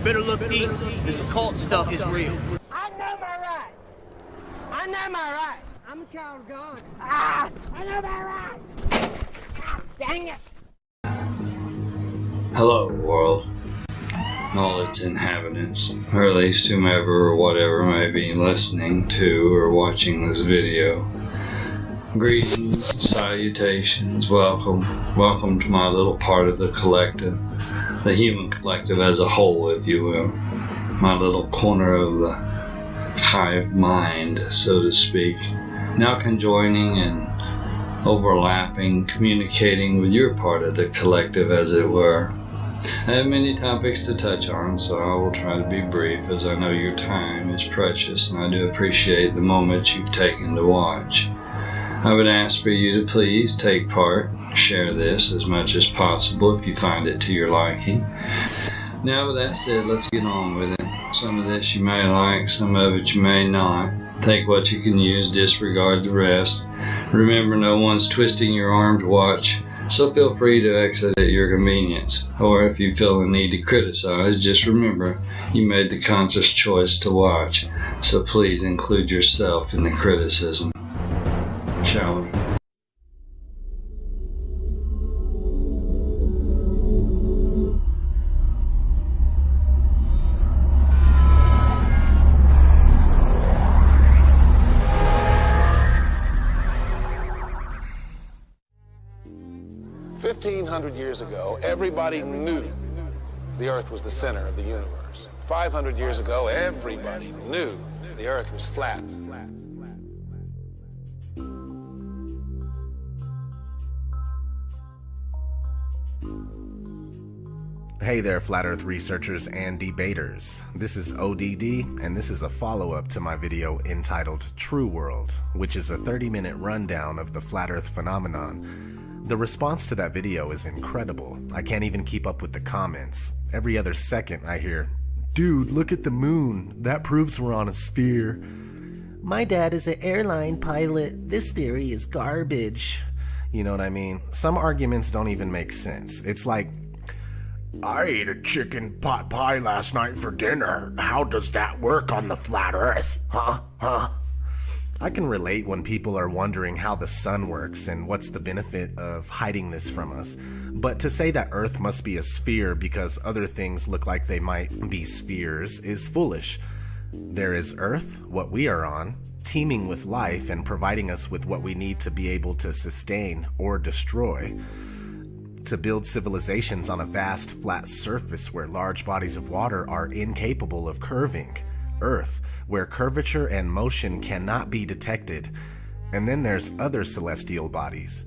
You better look deep. This occult stuff is real. I know my rights. I know my rights. I'm a child of God. I know my rights. Dang it. Hello, world. All its inhabitants, or at least whomever or whatever may be listening to or watching this video. Greetings, salutations, welcome to my little part of the collective, the human collective as a whole, if you will, my little corner of the hive mind, so to speak, now conjoining and overlapping, communicating with your part of the collective, as it were. I have many topics to touch on, so I will try to be brief, as I know your time is precious and I do appreciate the moments you've taken to watch. I would ask for you to please take part, share this as much as possible if you find it to your liking. Now with that said, let's get on with it. Some of this you may like, some of it you may not. Take what you can use, disregard the rest. Remember, no one's twisting your arm to watch, so feel free to exit at your convenience. Or if you feel the need to criticize, just remember you made the conscious choice to watch, so please include yourself in the criticism. Shall we? $1,500 years ago, everybody knew the Earth was the center of the universe. 500 years ago, everybody knew the Earth was flat. Hey there, Flat Earth researchers and debaters. This is ODD, and this is a follow-up to my video entitled True World, which is a 30-minute rundown of the Flat Earth phenomenon. The response to that video is incredible. I can't even keep up with the comments. Every other second I hear, "Dude, look at the moon. That proves we're on a sphere." "My dad is an airline pilot. This theory is garbage." You know what I mean? Some arguments don't even make sense. It's like, "I ate a chicken pot pie last night for dinner. How does that work on the flat earth? Huh? I can relate when people are wondering how the sun works and what's the benefit of hiding this from us. But to say that Earth must be a sphere because other things look like they might be spheres is foolish. There is Earth, what we are on, teeming with life and providing us with what we need to be able to sustain or destroy. To build civilizations on a vast flat surface where large bodies of water are incapable of curving. Earth, where curvature and motion cannot be detected. And then there's other celestial bodies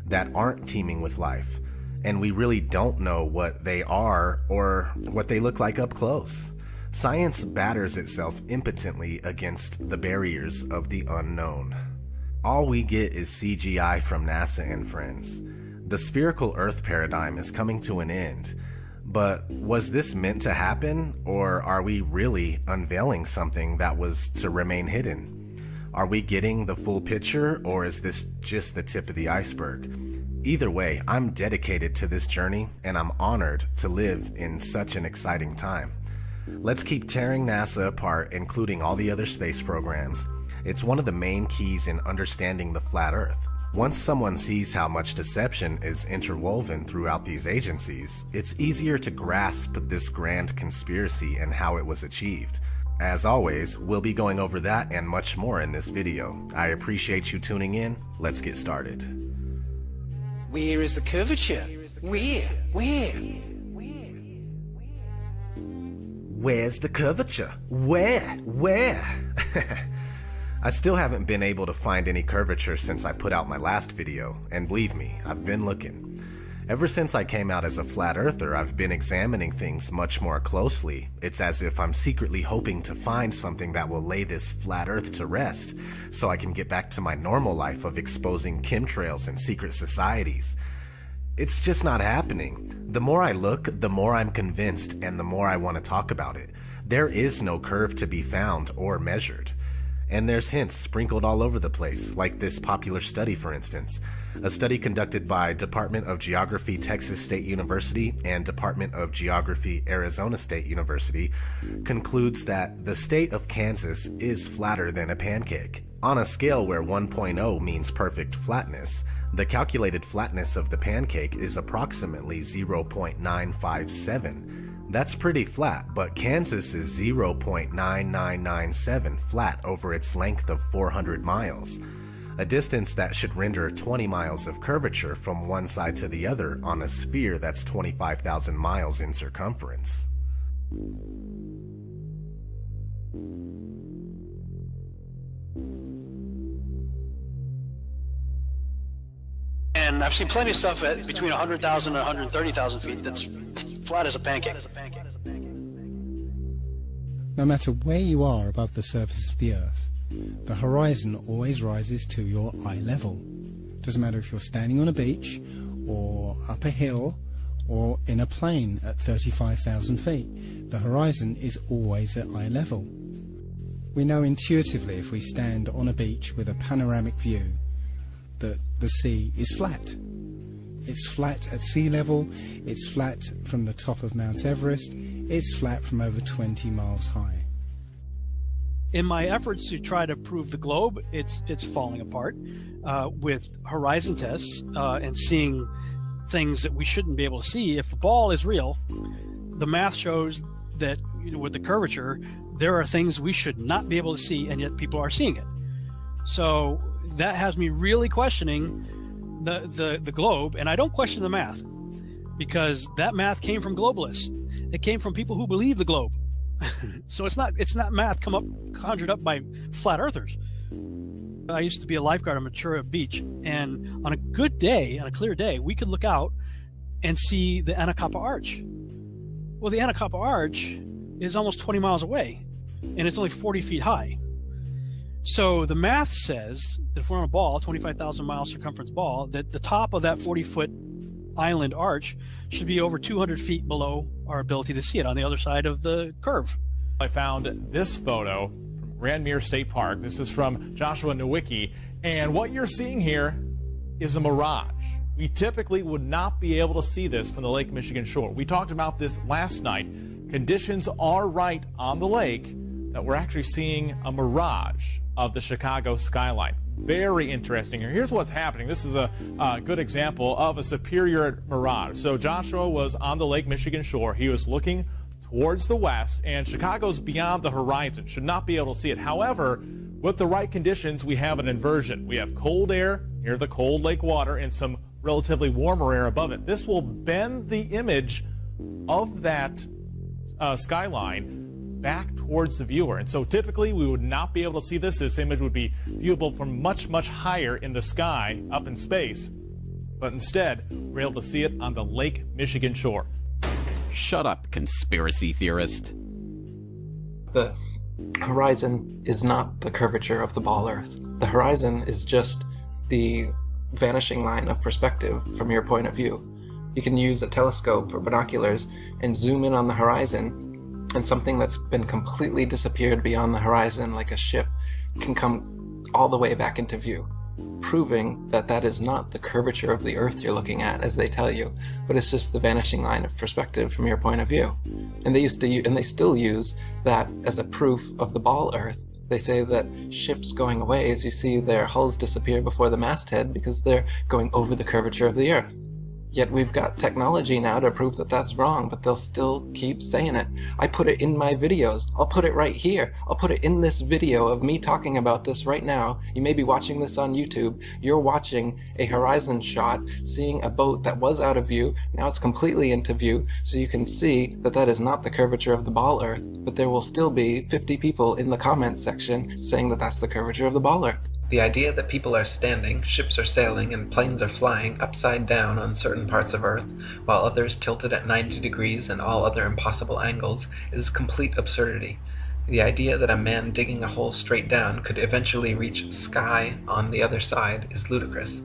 that aren't teeming with life, and we really don't know what they are or what they look like up close. Science batters itself impotently against the barriers of the unknown. All we get is CGI from NASA and friends. The spherical Earth paradigm is coming to an end. But was this meant to happen, or are we really unveiling something that was to remain hidden? Are we getting the full picture, or is this just the tip of the iceberg? Either way, I'm dedicated to this journey, and I'm honored to live in such an exciting time. Let's keep tearing NASA apart, including all the other space programs. It's one of the main keys in understanding the flat Earth. Once someone sees how much deception is interwoven throughout these agencies, it's easier to grasp this grand conspiracy and how it was achieved. As always, we'll be going over that and much more in this video. I appreciate you tuning in. Let's get started. Where is the curvature? Where? Where's the curvature? Where? I still haven't been able to find any curvature since I put out my last video, and believe me, I've been looking. Ever since I came out as a flat earther, I've been examining things much more closely. It's as if I'm secretly hoping to find something that will lay this flat earth to rest, so I can get back to my normal life of exposing chemtrails and secret societies. It's just not happening. The more I look, the more I'm convinced, and the more I want to talk about it. There is no curve to be found or measured. And there's hints sprinkled all over the place, like this popular study, for instance. A study conducted by Department of Geography Texas State University and Department of Geography Arizona State University concludes that the state of Kansas is flatter than a pancake. On a scale where 1.0 means perfect flatness, the calculated flatness of the pancake is approximately 0.957. That's pretty flat, but Kansas is 0.9997 flat over its length of 400 miles, a distance that should render 20 miles of curvature from one side to the other on a sphere that's 25,000 miles in circumference. And I've seen plenty of stuff at between 100,000 and 130,000 feet that's flat as a pancake. No matter where you are above the surface of the Earth, the horizon always rises to your eye level. Doesn't matter if you're standing on a beach, or up a hill, or in a plane at 35,000 feet. The horizon is always at eye level. We know intuitively if we stand on a beach with a panoramic view that the sea is flat. It's flat at sea level, it's flat from the top of Mount Everest, it's flat from over 20 miles high. In my efforts to try to prove the globe, it's falling apart with horizon tests and seeing things that we shouldn't be able to see. If the ball is real, the math shows that, you know, with the curvature, there are things we should not be able to see, and yet people are seeing it. So that has me really questioning the globe, and I don't question the math, because that math came from globalists. It came from people who believe the globe. So it's not math conjured up by flat earthers. I used to be a lifeguard on Ventura Beach, and on a good day, on a clear day, we could look out and see the Anacapa Arch. Well, the Anacapa Arch is almost 20 miles away, and it's only 40 feet high. So the math says that if we're on a ball, 25,000 mile circumference ball, that the top of that 40-foot island arch should be over 200 feet below our ability to see it on the other side of the curve. I found this photo from Grandmere State Park. This is from Joshua Nowicki, and what you're seeing here is a mirage. We typically would not be able to see this from the Lake Michigan shore. We talked about this last night. Conditions are right on the lake that we're actually seeing a mirage of the Chicago skyline. Very interesting. Here's what's happening. This is a good example of a superior mirage. So Joshua was on the Lake Michigan shore. He was looking towards the west, and Chicago's beyond the horizon. Should not be able to see it. However, with the right conditions, we have an inversion. We have cold air near the cold lake water and some relatively warmer air above it. This will bend the image of that skyline back towards the viewer. And so typically we would not be able to see this. This image would be viewable from much, much higher in the sky, up in space. But instead, we're able to see it on the Lake Michigan shore. Shut up, conspiracy theorist. The horizon is not the curvature of the ball Earth. The horizon is just the vanishing line of perspective from your point of view. You can use a telescope or binoculars and zoom in on the horizon, and something that's been completely disappeared beyond the horizon, like a ship, can come all the way back into view, proving that that is not the curvature of the Earth you're looking at, as they tell you, but it's just the vanishing line of perspective from your point of view. And they used to, and they still use that as a proof of the ball Earth. They say that ships going away, as you see their hulls disappear before the masthead, because they're going over the curvature of the Earth. Yet we've got technology now to prove that that's wrong, but they'll still keep saying it. I put it in my videos. I'll put it right here. I'll put it in this video of me talking about this right now. You may be watching this on YouTube. You're watching a horizon shot, seeing a boat that was out of view. Now it's completely into view, so you can see that that is not the curvature of the ball Earth, but there will still be 50 people in the comments section saying that that's the curvature of the ball Earth. The idea that people are standing, ships are sailing, and planes are flying upside down on certain parts of Earth, while others tilted at 90 degrees and all other impossible angles, is complete absurdity. The idea that a man digging a hole straight down could eventually reach sky on the other side is ludicrous.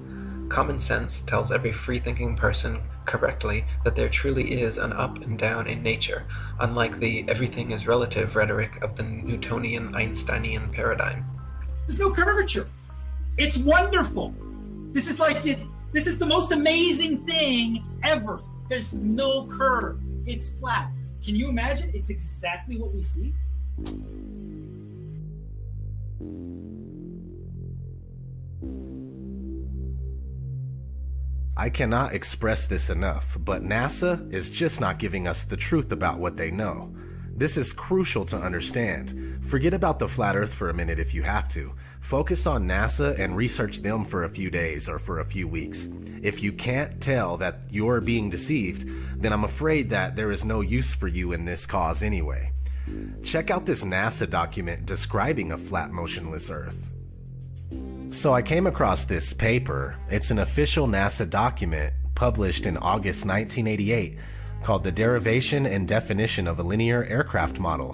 Common sense tells every free-thinking person correctly that there truly is an up and down in nature, unlike the everything is relative rhetoric of the Newtonian Einsteinian paradigm. There's no curvature. It's wonderful. This is like this is the most amazing thing ever. There's no curve. It's flat. Can you imagine? It's exactly what we see. I cannot express this enough, but NASA is just not giving us the truth about what they know. This is crucial to understand. Forget about the flat Earth for a minute if you have to. Focus on NASA and research them for a few days or for a few weeks. If you can't tell that you're being deceived, then I'm afraid that there is no use for you in this cause anyway. Check out this NASA document describing a flat, motionless Earth. So I came across this paper. It's an official NASA document published in August 1988 called The Derivation and Definition of a Linear Aircraft Model.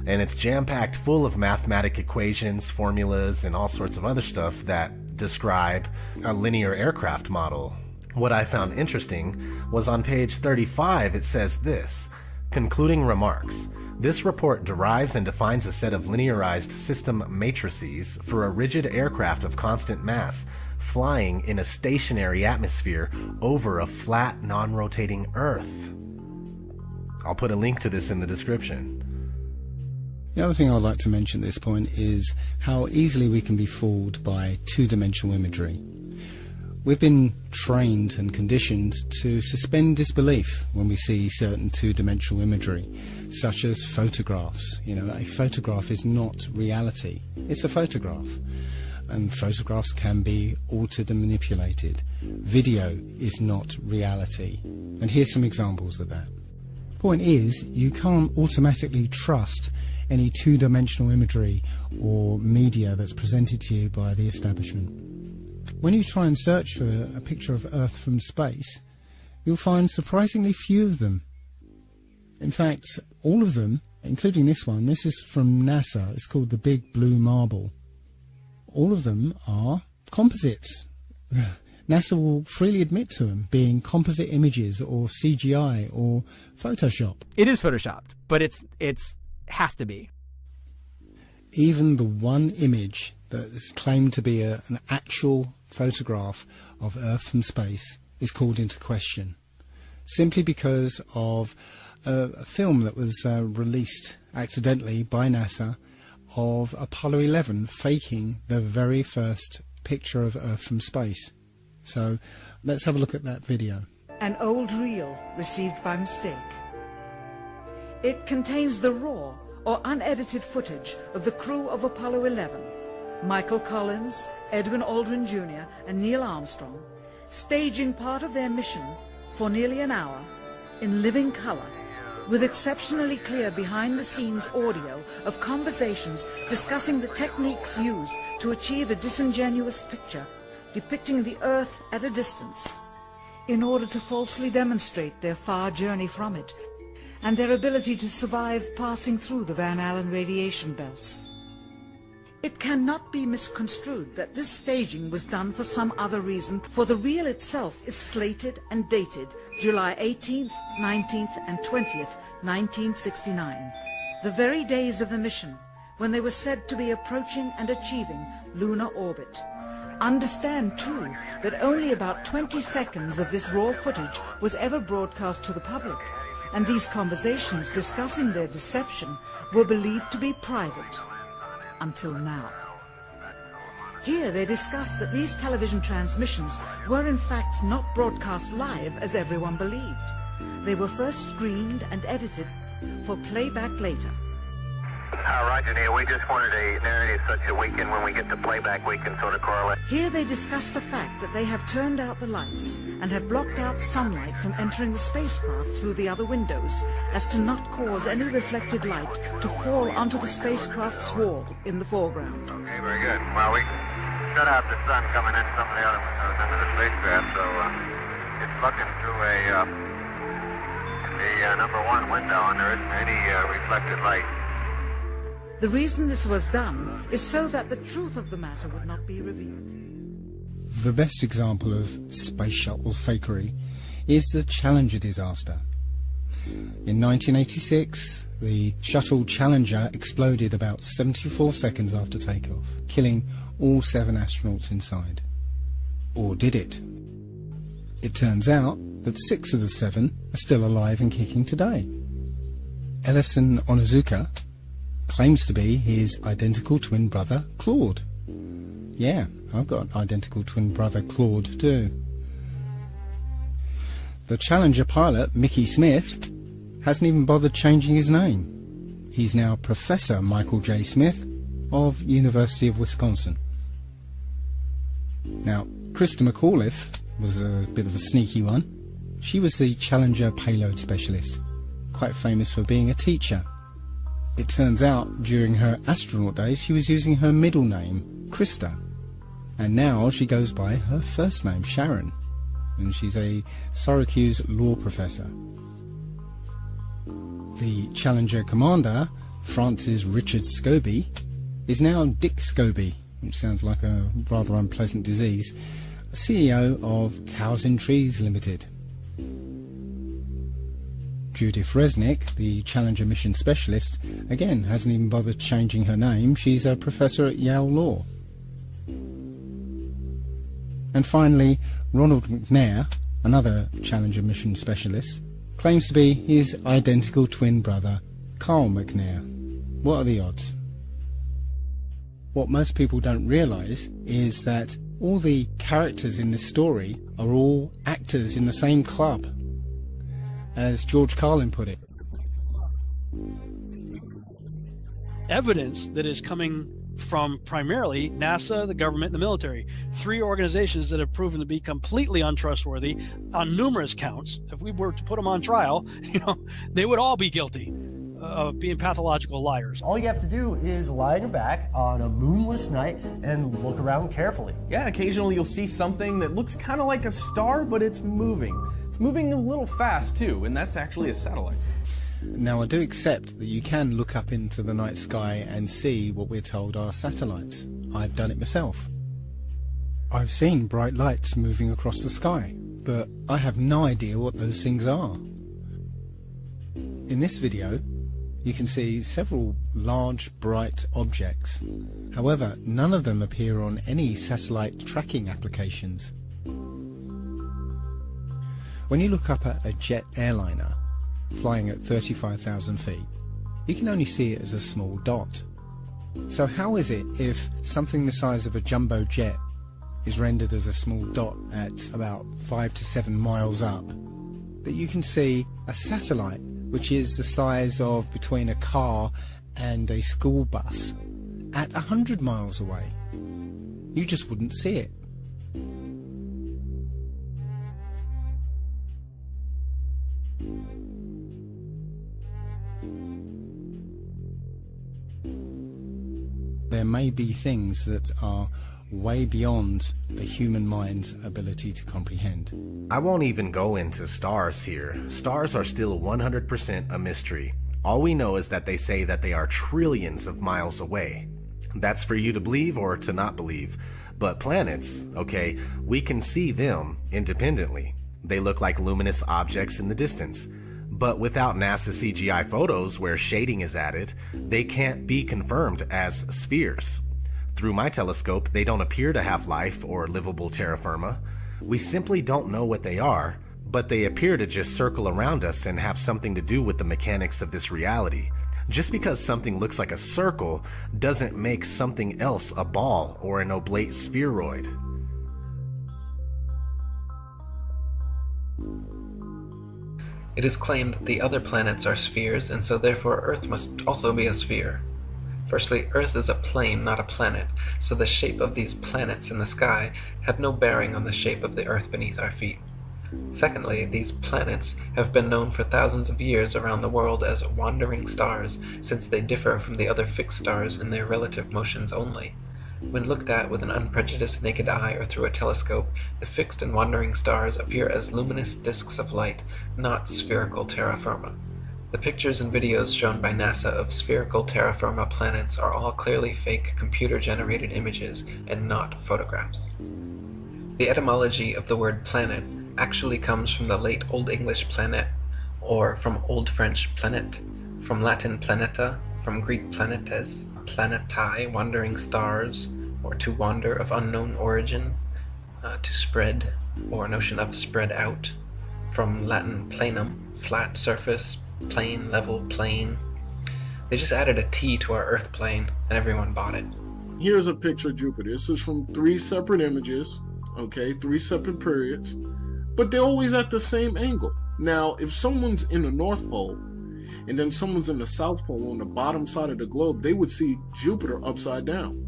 And it's jam-packed full of mathematical equations, formulas, and all sorts of other stuff that describe a linear aircraft model. What I found interesting was on page 35 it says this: concluding remarks. This report derives and defines a set of linearized system matrices for a rigid aircraft of constant mass flying in a stationary atmosphere over a flat, non-rotating Earth. I'll put a link to this in the description. The other thing I'd like to mention at this point is how easily we can be fooled by two-dimensional imagery. We've been trained and conditioned to suspend disbelief when we see certain two-dimensional imagery, such as photographs. You know, a photograph is not reality. It's a photograph. And photographs can be altered and manipulated. Video is not reality. And here's some examples of that. Point is, you can't automatically trust any two-dimensional imagery or media that's presented to you by the establishment. When you try and search for a picture of Earth from space, you'll find surprisingly few of them. In fact, all of them, including this one, this is from NASA, it's called the Big Blue Marble. All of them are composites. NASA will freely admit to them being composite images or CGI or Photoshop. It is Photoshopped, but it's has to be. Even the one image that is claimed to be an actual photograph of Earth from space is called into question, simply because of a film that was released accidentally by NASA of Apollo 11 faking the very first picture of Earth from space. So let's have a look at that video. An old reel received by mistake. It contains the raw or unedited footage of the crew of Apollo 11, Michael Collins, Edwin Aldrin Jr. and Neil Armstrong, staging part of their mission for nearly an hour in living color, with exceptionally clear behind-the-scenes audio of conversations discussing the techniques used to achieve a disingenuous picture depicting the Earth at a distance, in order to falsely demonstrate their far journey from it and their ability to survive passing through the Van Allen radiation belts. It cannot be misconstrued that this staging was done for some other reason, for the reel itself is slated and dated July 18th, 19th and 20th, 1969, the very days of the mission when they were said to be approaching and achieving lunar orbit. Understand, too, that only about 20 seconds of this raw footage was ever broadcast to the public, and these conversations discussing their deception were believed to be private. Until now. Here they discuss that these television transmissions were in fact not broadcast live as everyone believed. They were first screened and edited for playback later. Roger, Neil. We just wanted a narrative such that we can, when we get to playback, we can sort of correlate. Here they discuss the fact that they have turned out the lights and have blocked out sunlight from entering the spacecraft through the other windows, as to not cause any reflected light to fall onto the spacecraft's wall in the foreground. Okay, very good. Well, we shut out the sun coming in some of the other windows into the spacecraft, so it's looking through the number one window, and there isn't any reflected light. The reason this was done is so that the truth of the matter would not be revealed. The best example of space shuttle fakery is the Challenger disaster. In 1986, the shuttle Challenger exploded about 74 seconds after takeoff, killing all 7 astronauts inside. Or did it? It turns out that 6 of the 7 are still alive and kicking today. Ellison Onizuka claims to be his identical twin brother, Claude. Yeah, I've got an identical twin brother, Claude, too. The Challenger pilot, Mickey Smith, hasn't even bothered changing his name. He's now Professor Michael J. Smith of University of Wisconsin. Now, Krista McAuliffe was a bit of a sneaky one. She was the Challenger payload specialist, quite famous for being a teacher. It turns out during her astronaut days she was using her middle name, Krista, and now she goes by her first name, Sharon, and she's a Syracuse law professor. The Challenger commander, Francis Richard Scobie, is now Dick Scobie, which sounds like a rather unpleasant disease, CEO of Cows and Trees Limited. Judith Resnick, the Challenger mission specialist, again hasn't even bothered changing her name. She's a professor at Yale Law. And finally, Ronald McNair, another Challenger mission specialist, claims to be his identical twin brother, Carl McNair. What are the odds? What most people don't realise is that all the characters in this story are all actors in the same club. As George Carlin put it. Evidence that is coming from primarily NASA, the government, and the military. 3 organizations that have proven to be completely untrustworthy on numerous counts. If we were to put them on trial, they would all be guilty of being pathological liars. All you have to do is lie on your back on a moonless night and look around carefully. Yeah, occasionally you'll see something that looks kind of like a star, but it's moving. It's moving a little fast too, and that's actually a satellite. Now, I do accept that you can look up into the night sky and see what we're told are satellites. I've done it myself. I've seen bright lights moving across the sky, but I have no idea what those things are. In this video, you can see several large, bright objects. However, none of them appear on any satellite tracking applications. When you look up at a jet airliner flying at 35,000 feet, you can only see it as a small dot. So how is it if something the size of a jumbo jet is rendered as a small dot at about 5 to 7 miles up, that you can see a satellite which is the size of between a car and a school bus at 100 miles away? You just wouldn't see it. There may be things that are way beyond the human mind's ability to comprehend. I won't even go into stars here. Stars are still 100% a mystery. All we know is that they say that they are trillions of miles away. That's for you to believe or to not believe. But planets, okay, we can see them independently. They look like luminous objects in the distance. But without NASA CGI photos where shading is added, they can't be confirmed as spheres. Through my telescope, they don't appear to have life or livable terra firma. We simply don't know what they are, but they appear to just circle around us and have something to do with the mechanics of this reality. Just because something looks like a circle doesn't make something else a ball or an oblate spheroid. It is claimed that the other planets are spheres, and so therefore Earth must also be a sphere. Firstly, Earth is a plane, not a planet, so the shape of these planets in the sky have no bearing on the shape of the Earth beneath our feet. Secondly, these planets have been known for thousands of years around the world as wandering stars, since they differ from the other fixed stars in their relative motions only. When looked at with an unprejudiced naked eye or through a telescope, the fixed and wandering stars appear as luminous disks of light, not spherical terra firma. The pictures and videos shown by NASA of spherical terra firma planets are all clearly fake computer-generated images and not photographs. The etymology of the word planet actually comes from the late Old English planet, or from Old French planet, from Latin planeta, from Greek planetes, planetae, wandering stars, or to wander of unknown origin, to spread, or notion of spread out, from Latin planum, flat surface, plane, level, plane. They just added a T to our Earth plane, and everyone bought it. Here's a picture of Jupiter. This is from 3 separate images, okay, 3 separate periods, but they're always at the same angle. Now, if someone's in the North Pole, and then someone's in the South Pole on the bottom side of the globe, they would see Jupiter upside down.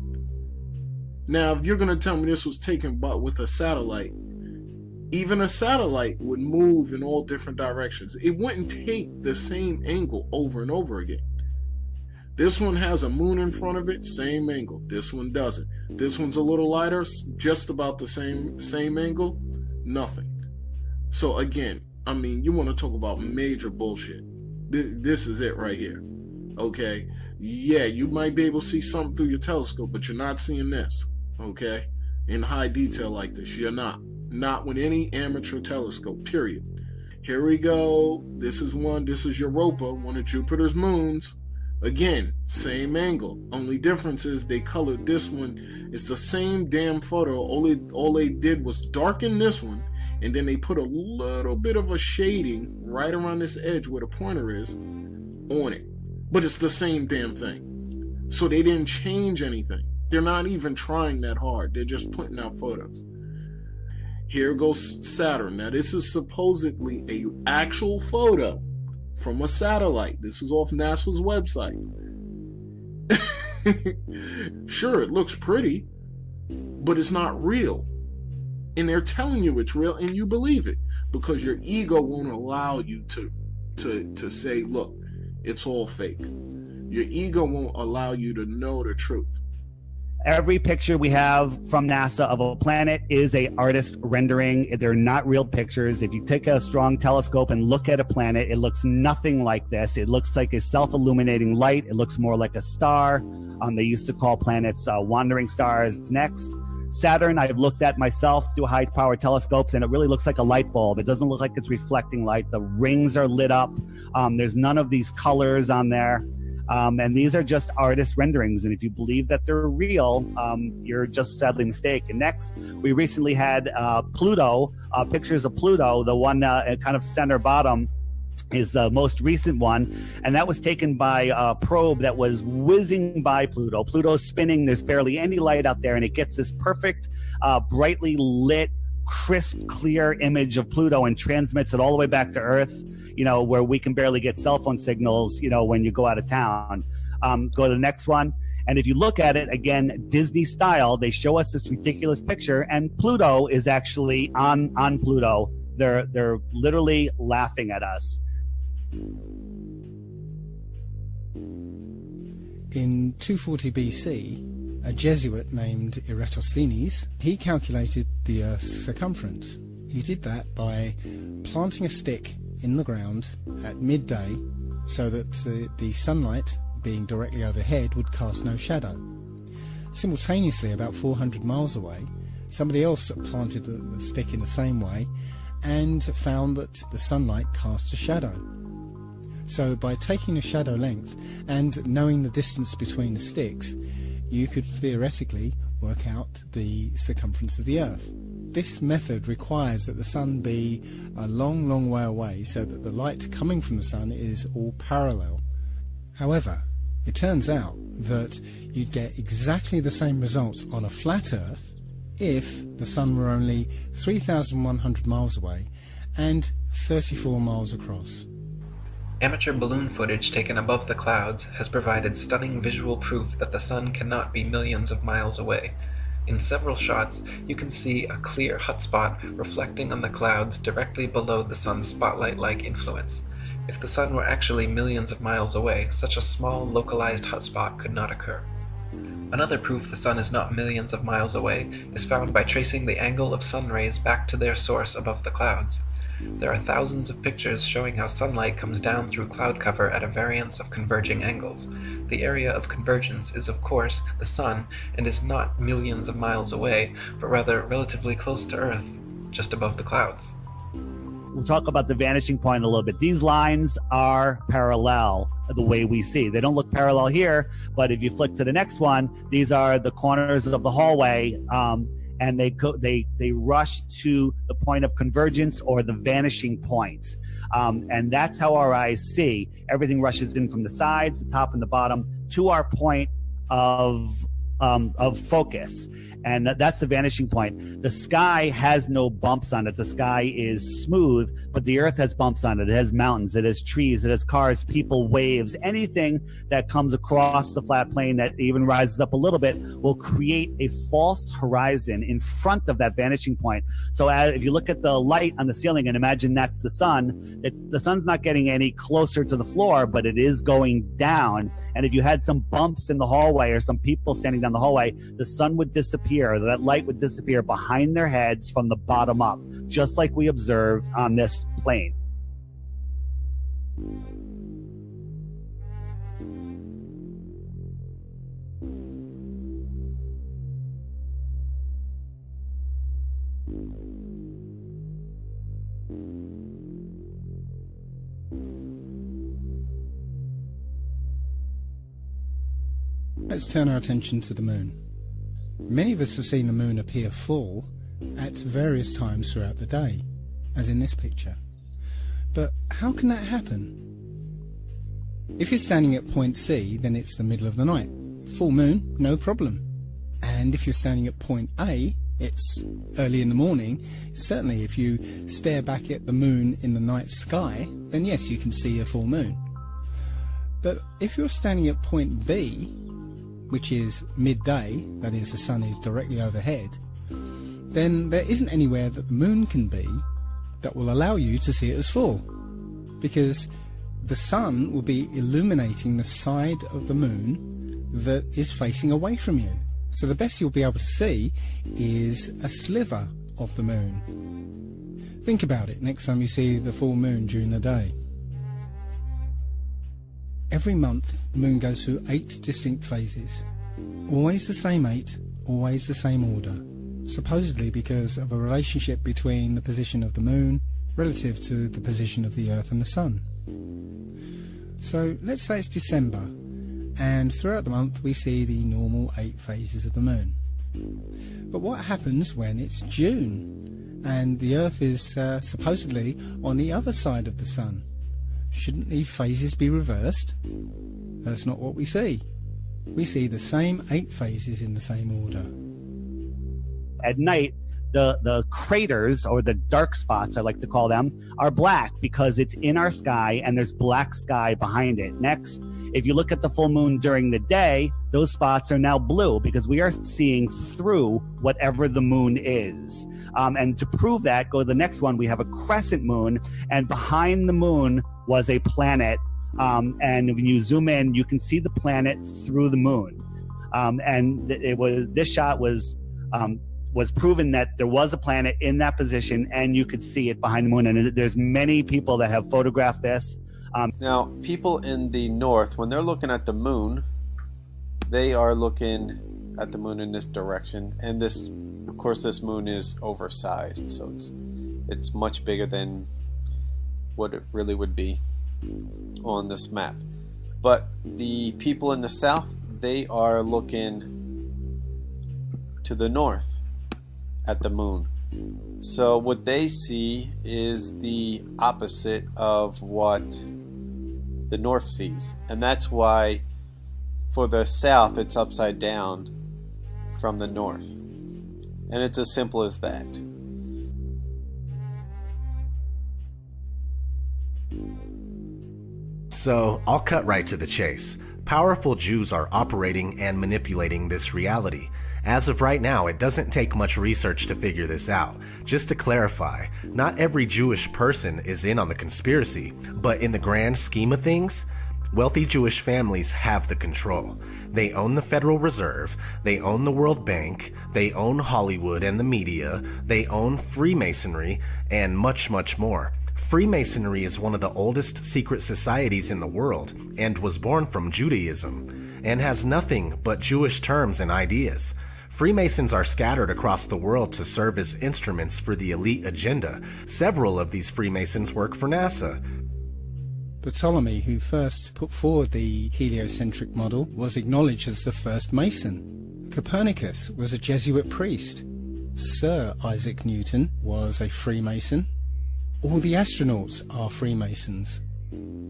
Now, if you're going to tell me this was taken with a satellite, even a satellite would move in all different directions. It wouldn't take the same angle over and over again. This one has a moon in front of it, same angle. This one doesn't. This one's a little lighter, just about the same angle, nothing. So again, I mean, you want to talk about major bullshit. This is it right here. Okay? Yeah, you might be able to see something through your telescope, but you're not seeing this. Okay? In high detail like this, you're not. Not with any amateur telescope, period. Here we go. This is one. This is Europa, one of Jupiter's moons. Again, same angle. Only difference is they colored this one. It's the same damn photo. All they did was darken this one, and then they put a little bit of a shading right around this edge where the pointer is on it. But it's the same damn thing. So they didn't change anything. They're not even trying that hard. They're just putting out photos. Here goes Saturn. Now this is supposedly an actual photo from a satellite. This is off NASA's website. Sure, it looks pretty, but it's not real. And they're telling you it's real, and you believe it because your ego won't allow you to say, look, it's all fake. Your ego won't allow you to know the truth. Every picture we have from NASA of a planet is a artist rendering. They're not real pictures. If you take a strong telescope and look at a planet, it looks nothing like this. It looks like a self-illuminating light. It looks more like a star. They used to call planets wandering stars. Next, Saturn, I've looked at myself through high-power telescopes, and it really looks like a light bulb. It doesn't look like it's reflecting light. The rings are lit up. There's none of these colors on there. And these are just artist renderings. And if you believe that they're real, you're just sadly mistaken. Next, we recently had Pluto, pictures of Pluto. The one kind of center bottom is the most recent one. And that was taken by a probe that was whizzing by Pluto. Pluto's spinning. There's barely any light out there. And it gets this perfect, brightly lit, crisp, clear image of Pluto and transmits it all the way back to Earth, you know, where we can barely get cell phone signals, you know, when you go out of town. Go to the next one. And if you look at it, again, Disney style, they show us this ridiculous picture, and Pluto is actually on Pluto. They're literally laughing at us. In 240 BC, a Jesuit named Eratosthenes, he calculated the Earth's circumference. He did that by planting a stick in the ground at midday so that the sunlight being directly overhead would cast no shadow. Simultaneously, about 400 miles away, somebody else planted the stick in the same way and found that the sunlight cast a shadow. So by taking the shadow length and knowing the distance between the sticks, you could theoretically work out the circumference of the Earth. This method requires that the sun be a long, long way away so that the light coming from the sun is all parallel. However, it turns out that you'd get exactly the same results on a flat Earth if the sun were only 3,100 miles away and 34 miles across. Amateur balloon footage taken above the clouds has provided stunning visual proof that the sun cannot be millions of miles away. In several shots, you can see a clear hotspot reflecting on the clouds directly below the sun's spotlight-like influence. If the sun were actually millions of miles away, such a small, localized hotspot could not occur. Another proof the sun is not millions of miles away is found by tracing the angle of sun rays back to their source above the clouds. There are thousands of pictures showing how sunlight comes down through cloud cover at a variance of converging angles. The area of convergence is, of course, the sun, and is not millions of miles away, but rather relatively close to Earth, just above the clouds. we'll talk about the vanishing point a little bit. These lines are parallel the way we see. They don't look parallel here, but if you flick to the next one, these are the corners of the hallway, and they rush to the point of convergence or the vanishing point. And that's how our eyes see. Everything rushes in from the sides, the top and the bottom, to our point of focus. And that's the vanishing point. The sky has no bumps on it. The sky is smooth, but the earth has bumps on it. It has mountains, it has trees, it has cars, people, waves. Anything that comes across the flat plane that even rises up a little bit will create a false horizon in front of that vanishing point. So if you look at the light on the ceiling and imagine that's the sun, the sun's not getting any closer to the floor, but it is going down. And if you had some bumps in the hallway or some people standing down the hallway, the sun would disappear. That light would disappear behind their heads from the bottom up, just like we observed on this plane. Let's turn our attention to the moon. Many of us have seen the moon appear full at various times throughout the day, as in this picture. But how can that happen? If you're standing at point C, then it's the middle of the night. Full moon, no problem. And if you're standing at point A, it's early in the morning. Certainly if you stare back at the moon in the night sky, then yes, you can see a full moon. But if you're standing at point B, which is midday, that is, the sun is directly overhead, then there isn't anywhere that the moon can be that will allow you to see it as full, because the sun will be illuminating the side of the moon that is facing away from you. So the best you'll be able to see is a sliver of the moon. Think about it next time you see the full moon during the day. Every month, the moon goes through 8 distinct phases. Always the same 8, always the same order. Supposedly because of a relationship between the position of the moon relative to the position of the earth and the sun. So let's say it's December, and throughout the month we see the normal 8 phases of the moon. But what happens when it's June, and the earth is supposedly on the other side of the sun? Shouldn't these phases be reversed? That's not what we see. We see the same 8 phases in the same order. At night, the craters, or the dark spots, I like to call them, are black because it's in our sky and there's black sky behind it. Next, if you look at the full moon during the day, those spots are now blue because we are seeing through whatever the moon is. And to prove that, go to the next one. We have a crescent moon, and behind the moon was a planet. And when you zoom in, you can see the planet through the moon. And this shot was proven that there was a planet in that position, and you could see it behind the moon. And there's many people that have photographed this. Now, people in the north, when they're looking at the moon, they are looking at the moon in this direction. And this, of course, this moon is oversized, so it's much bigger than what it really would be on this map. But the people in the south, they are looking to the north at the moon. So what they see is the opposite of what the north sees, and that's why for the south it's upside down from the north, and it's as simple as that. So I'll cut right to the chase. Powerful Jews are operating and manipulating this reality. As of right now, it doesn't take much research to figure this out. Just to clarify, not every Jewish person is in on the conspiracy, but in the grand scheme of things, wealthy Jewish families have the control. They own the Federal Reserve, they own the World Bank, they own Hollywood and the media, they own Freemasonry, and much, much more. Freemasonry is one of the oldest secret societies in the world, and was born from Judaism, and has nothing but Jewish terms and ideas. Freemasons are scattered across the world to serve as instruments for the elite agenda. Several of these Freemasons work for NASA. Ptolemy, who first put forward the heliocentric model, was acknowledged as the first Mason. Copernicus was a Jesuit priest. Sir Isaac Newton was a Freemason. All the astronauts are Freemasons.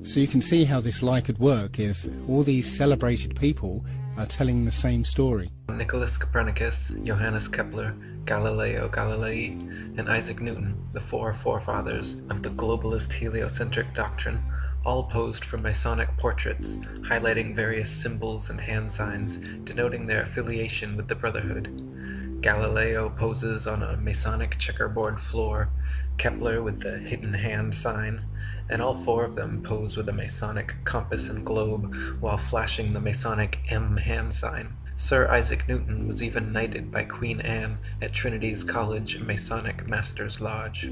So you can see how this lie could work if all these celebrated people are telling the same story. Nicholas Copernicus, Johannes Kepler, Galileo Galilei, and Isaac Newton, the four forefathers of the globalist heliocentric doctrine, all posed for Masonic portraits, highlighting various symbols and hand signs denoting their affiliation with the Brotherhood. Galileo poses on a Masonic checkerboard floor, Kepler with the hidden hand sign, and all four of them pose with a Masonic compass and globe while flashing the Masonic M hand sign. Sir Isaac Newton was even knighted by Queen Anne at Trinity's College Masonic Masters Lodge.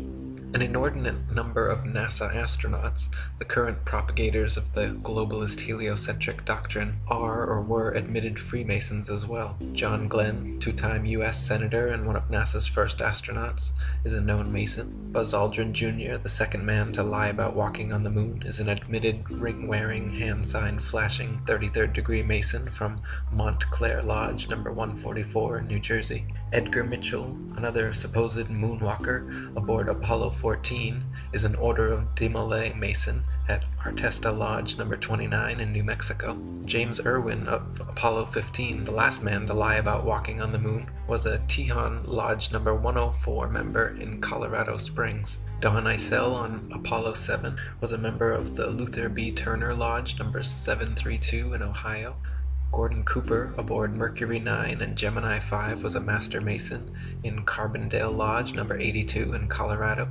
An inordinate number of NASA astronauts, the current propagators of the globalist heliocentric doctrine, are or were admitted Freemasons as well. John Glenn, two-time U.S. Senator and one of NASA's first astronauts, is a known Mason. Buzz Aldrin Jr., the second man to lie about walking on the moon, is an admitted ring-wearing, hand-sign-flashing 33rd degree Mason from Montclair Lodge No. 144 in New Jersey. Edgar Mitchell, another supposed moonwalker aboard Apollo 14, is an Order of Demolay Mason at Artesta Lodge No. 29 in New Mexico. James Irwin of Apollo 15, the last man to lie about walking on the moon, was a Tejon Lodge No. 104 member in Colorado Springs. Don Eisel on Apollo 7 was a member of the Luther B. Turner Lodge No. 732 in Ohio. Gordon Cooper aboard Mercury 9 and Gemini 5 was a Master Mason in Carbondale Lodge No. 82 in Colorado.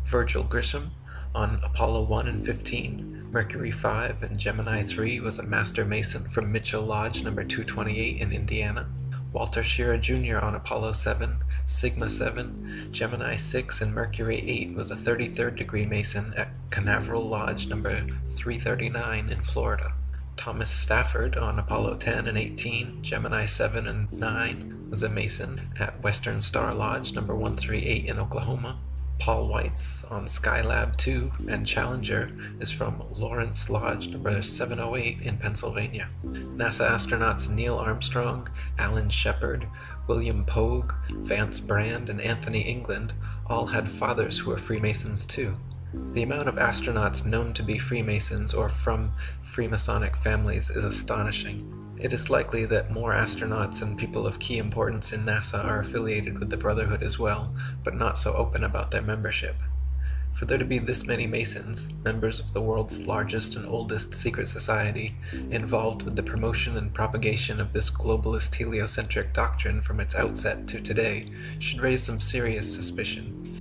Virgil Grisham on Apollo 1 and 15, Mercury 5 and Gemini 3 was a Master Mason from Mitchell Lodge No. 228 in Indiana. Walter Schirra Jr. on Apollo 7, Sigma 7, Gemini 6 and Mercury 8 was a 33rd degree Mason at Canaveral Lodge No. 339 in Florida. Thomas Stafford on Apollo 10 and 18, Gemini 7 and 9 was a Mason at Western Star Lodge No. 138 in Oklahoma. Paul Weitz on Skylab 2 and Challenger is from Lawrence Lodge No. 708 in Pennsylvania. NASA astronauts Neil Armstrong, Alan Shepard, William Pogue, Vance Brand, and Anthony England all had fathers who were Freemasons too. The amount of astronauts known to be Freemasons or from Freemasonic families is astonishing. It is likely that more astronauts and people of key importance in NASA are affiliated with the Brotherhood as well, but not so open about their membership. For there to be this many Masons, members of the world's largest and oldest secret society, involved with the promotion and propagation of this globalist heliocentric doctrine from its outset to today, should raise some serious suspicion.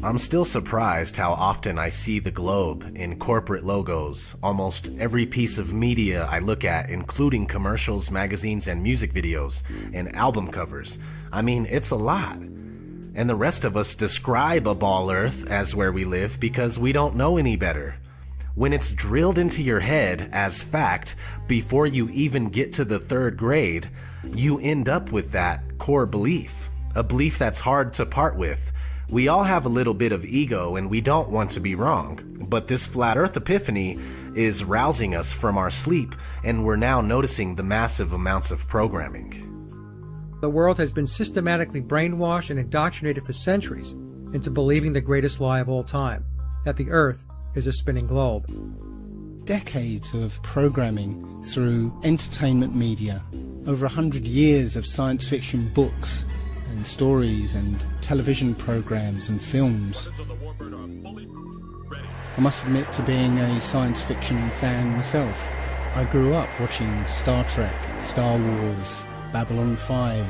I'm still surprised how often I see the globe in corporate logos, almost every piece of media I look at, including commercials, magazines, and music videos, and album covers. I mean, it's a lot. And the rest of us describe a ball Earth as where we live because we don't know any better. When it's drilled into your head as fact before you even get to the 3rd grade, you end up with that core belief, a belief that's hard to part with. We all have a little bit of ego and we don't want to be wrong, but this flat earth epiphany is rousing us from our sleep and we're now noticing the massive amounts of programming. The world has been systematically brainwashed and indoctrinated for centuries into believing the greatest lie of all time, that the earth is a spinning globe. Decades of programming through entertainment media, over 100 years of science fiction books and stories and television programs and films. I must admit to being a science fiction fan myself. I grew up watching Star Trek, Star Wars, Babylon 5,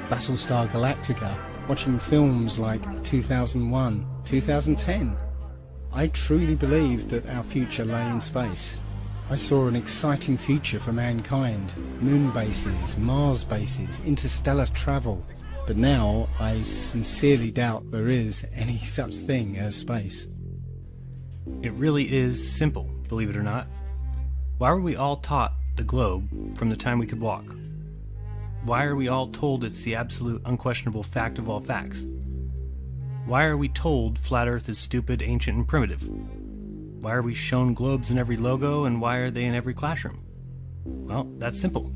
Battlestar Galactica, watching films like 2001, 2010. I truly believed that our future lay in space. I saw an exciting future for mankind, moon bases, Mars bases, interstellar travel. But now I sincerely doubt there is any such thing as space. It really is simple, believe it or not. Why were we all taught the globe from the time we could walk? Why are we all told it's the absolute unquestionable fact of all facts? Why are we told flat Earth is stupid, ancient, and primitive? Why are we shown globes in every logo, and why are they in every classroom? Well, that's simple.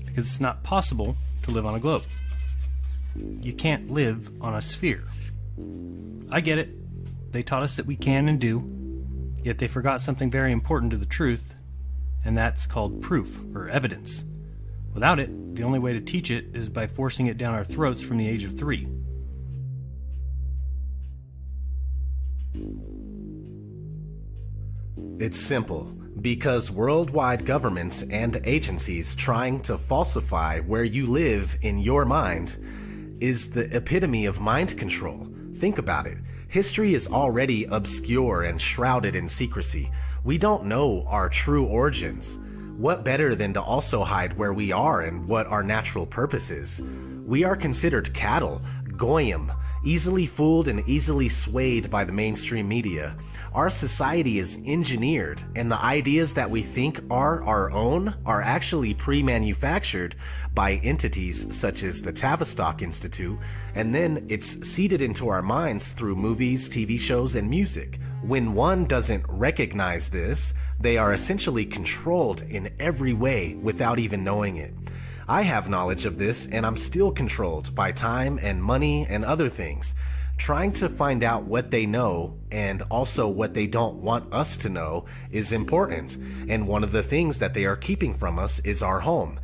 Because it's not possible to live on a globe. You can't live on a sphere. I get it. They taught us that we can and do, yet they forgot something very important to the truth, and that's called proof, or evidence. Without it, the only way to teach it is by forcing it down our throats from the age of 3. It's simple. Because worldwide governments and agencies trying to falsify where you live in your mind is the epitome of mind control. Think about it. History is already obscure and shrouded in secrecy. We don't know our true origins. What better than to also hide where we are and what our natural purpose is? We are considered cattle, goyim, easily fooled and easily swayed by the mainstream media. Our society is engineered, and the ideas that we think are our own are actually pre-manufactured by entities such as the Tavistock Institute, and then it's seeded into our minds through movies, TV shows, and music. When one doesn't recognize this, they are essentially controlled in every way without even knowing it. I have knowledge of this, and I'm still controlled by time and money and other things. Trying to find out what they know and also what they don't want us to know is important, and one of the things that they are keeping from us is our home.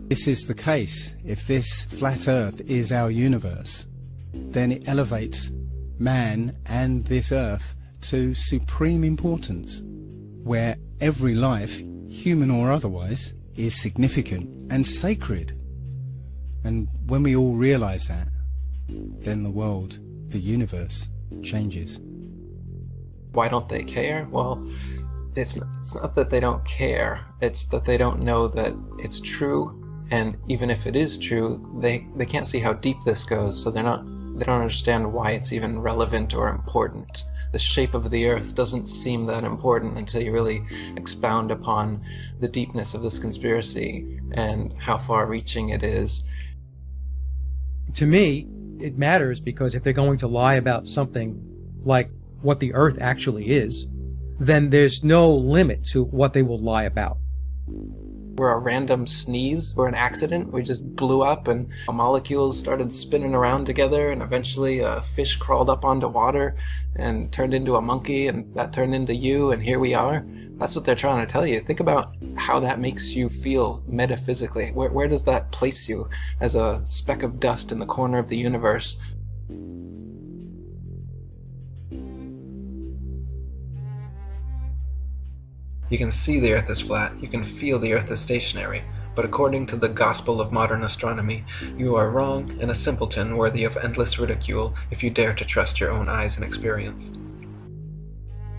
This is the case. If this flat Earth is our universe, then it elevates man and this Earth to supreme importance, where every life, human or otherwise, is significant and sacred. And when we all realize that, then the world, the universe, changes. Why don't they care? Well, it's not that they don't care, it's that they don't know that it's true, and even if it is true, they can't see how deep this goes, so they don't understand why it's even relevant or important. The shape of the Earth doesn't seem that important until you really expound upon the deepness of this conspiracy and how far-reaching it is. To me, it matters because if they're going to lie about something like what the Earth actually is, then there's no limit to what they will lie about. We're a random sneeze, we're an accident, we just blew up and molecules started spinning around together, and eventually a fish crawled up onto water and turned into a monkey, and that turned into you, and here we are. That's what they're trying to tell you. Think about how that makes you feel metaphysically. Where does that place you as a speck of dust in the corner of the universe? You can see the Earth is flat, you can feel the Earth is stationary, but according to the gospel of modern astronomy, you are wrong and a simpleton worthy of endless ridicule if you dare to trust your own eyes and experience.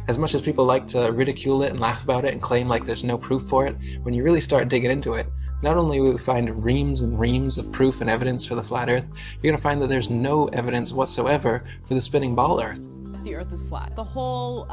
As much as people like to ridicule it and laugh about it and claim like there's no proof for it, when you really start digging into it, not only will you find reams and reams of proof and evidence for the flat Earth, you're going to find that there's no evidence whatsoever for the spinning ball Earth. The Earth is flat. The whole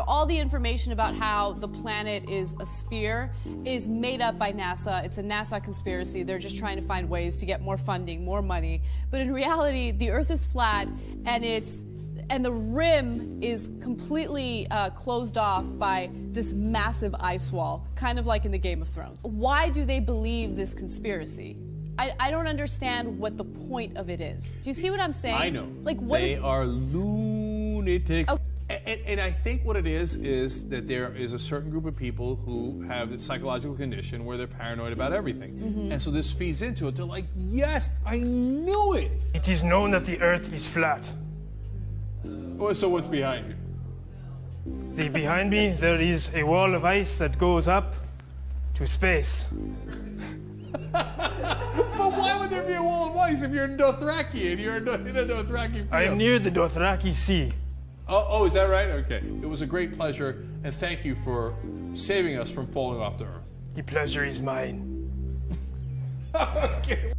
all the information about how the planet is a sphere is made up by NASA. It's a NASA conspiracy. They're just trying to find ways to get more funding, more money. But in reality, the Earth is flat, and the rim is completely closed off by this massive ice wall, kind of like in the Game of Thrones. Why do they believe this conspiracy? I don't understand what the point of it is. Do you see what I'm saying? I know. Like, what they is... are lunatics. Oh. And I think what it is that there is a certain group of people who have a psychological condition where they're paranoid about everything. Mm-hmm. And so this feeds into it. They're like, yes, I knew it. It is known that the Earth is flat. So what's behind you? Behind me, there is a wall of ice that goes up to space. But why would there be a wall of ice if you're in Dothraki and you're in a Dothraki field? I am near the Dothraki Sea. Oh, is that right? Okay. It was a great pleasure, and thank you for saving us from falling off the Earth. The pleasure is mine. Okay.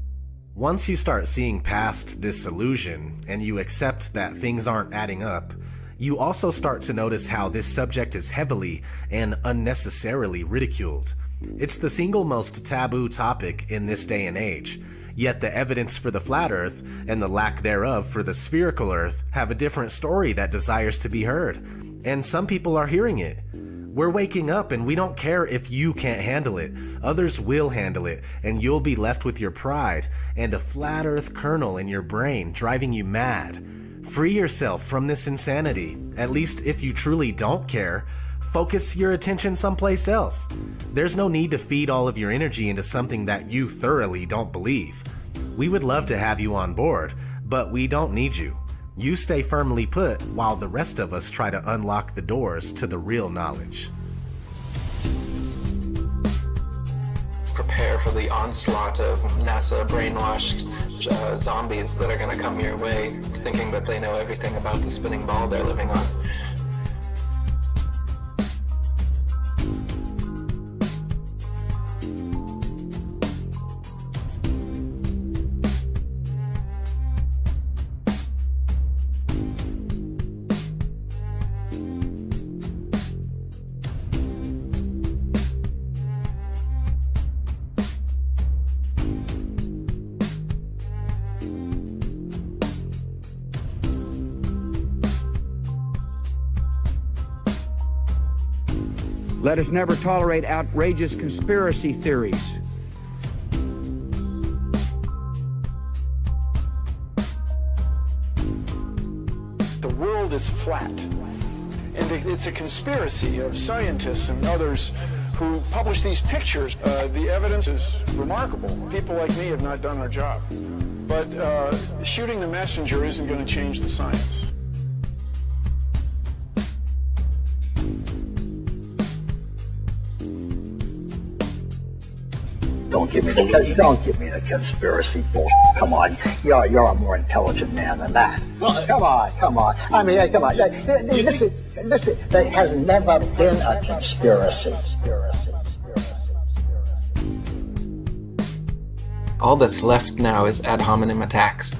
Once you start seeing past this illusion and you accept that things aren't adding up, You also start to notice how this subject is heavily and unnecessarily ridiculed. It's the single most taboo topic in this day and age, yet the evidence for the flat Earth and the lack thereof for the spherical Earth have a different story that desires to be heard, and some people are hearing it. We're waking up and we don't care if you can't handle it. Others will handle it, and you'll be left with your pride and a flat Earth kernel in your brain driving you mad. Free yourself from this insanity, at least if you truly don't care. Focus your attention someplace else. There's no need to feed all of your energy into something that you thoroughly don't believe. We would love to have you on board, but we don't need you. You stay firmly put while the rest of us try to unlock the doors to the real knowledge. Prepare for the onslaught of NASA brainwashed zombies that are going to come your way, thinking that they know everything about the spinning ball they're living on. Let us never tolerate outrageous conspiracy theories. The world is flat, and it's a conspiracy of scientists and others who publish these pictures. The evidence is remarkable. People like me have not done our job. But shooting the messenger isn't going to change the science. Don't give me the conspiracy bullshit. Come on, you're a more intelligent man than that. Come on. I mean, come on. Listen. There has never been a conspiracy. All that's left now is ad hominem attacks.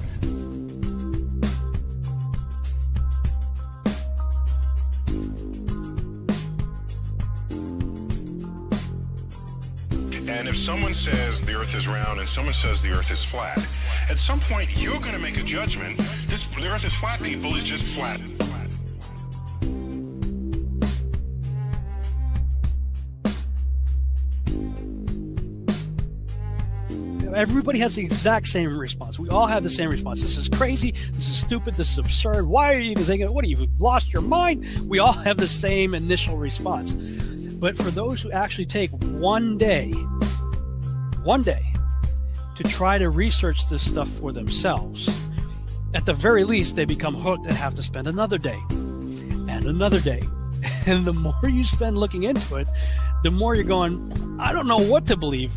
And if someone says the Earth is round and someone says the Earth is flat, at some point you're going to make a judgment. The Earth is flat, people, is just flat. Everybody has the exact same response. We all have the same response. This is crazy. This is stupid. This is absurd. Why are you even thinking? What, you've lost your mind? We all have the same initial response. But for those who actually take one day to try to research this stuff for themselves, at the very least, they become hooked and have to spend another day and another day. And the more you spend looking into it, the more you're going, I don't know what to believe.